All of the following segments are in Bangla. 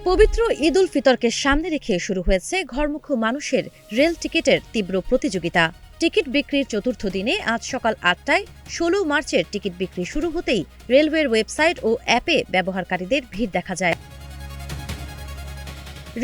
পবিত্র ঈদ উল ফিতরকে সামনে রেখে শুরু হয়েছে ঘরমুখো মানুষের রেল টিকিটের তীব্র প্রতিযোগিতা। টিকিট বিক্রির চতুর্থ দিনে আজ সকাল ৮টায় ১৬ মার্চের টিকিট বিক্রি শুরু হতেই রেলওয়ের ওয়েবসাইট ও অ্যাপে ব্যবহারকারীদের ভিড় দেখা যায়।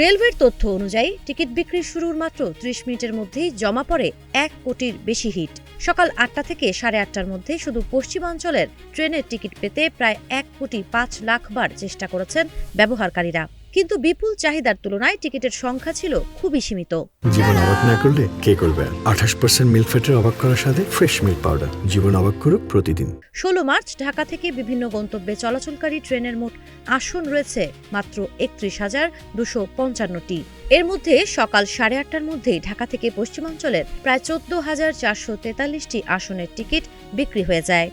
রেলওয়ের তথ্য অনুযায়ী টিকিট বিক্রি শুরুর মাত্র ৩০ মিনিটের মধ্যেই জমা পড়ে ১ কোটির বেশি হিট। সকাল ৮টা থেকে ৮:৩০টার মধ্যে শুধু পশ্চিমাঞ্চলের ট্রেনের টিকিট পেতে প্রায় ১,৫,০০,০০০ বার চেষ্টা করেছেন ব্যবহারকারীরা। কিন্তু বিপুল চাহিদার তুলনায় টিকিটের সংখ্যা ছিল খুবই সীমিত। জীবন অবাক না করলে কে করবে? ২৮% মিল্ক ফ্যাটের অবাক করার সাথে ফ্রেশ মিল্ক পাউডার। জীবন অবাক করুক প্রতিদিন। ১৬ মার্চ ঢাকা থেকে বিভিন্ন গন্তব্যে চলাচলকারী ট্রেনের মোট আসন রয়েছে মাত্র ৩১,২৫৫টি। এর মধ্যে সকাল ৮:৩০টার মধ্যেই ঢাকা থেকে পশ্চিমাঞ্চলের প্রায় ১৪,৪৪৩টি আসনের টিকিট বিক্রি হয়ে যায়।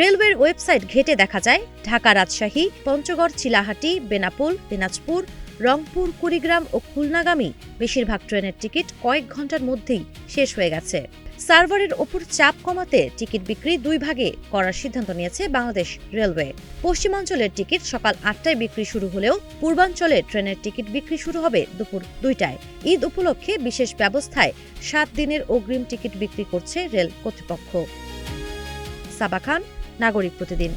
রেলওয়ের ওয়েবসাইট ঘেঁটে দেখা যায় ঢাকা, রাজশাহী, পঞ্চগড়, চিলাহাটি, বেনাপোল, দিনাজপুর, রংপুর, কুড়িগ্রাম ও খুলনাগামী বেশিরভাগ ট্রেনের টিকিট কয়েক ঘন্টার মধ্যেই শেষ হয়ে গেছে। সার্ভারের ওপর চাপ কমাতে টিকিট বিক্রি ২ ভাগে করার সিদ্ধান্ত নিয়েছে বাংলাদেশ রেলওয়ে। পশ্চিমাঞ্চলের টিকিট সকাল ৮টায় বিক্রি শুরু হলেও পূর্বাঞ্চলে ট্রেনের টিকিট বিক্রি শুরু হবে দুপুর ২টায়। ঈদ উপলক্ষে বিশেষ ব্যবস্থায় ৭ দিনের অগ্রিম টিকিট বিক্রি করছে রেল কর্তৃপক্ষ। সাবা খান, নাগরিক প্রতিদিন।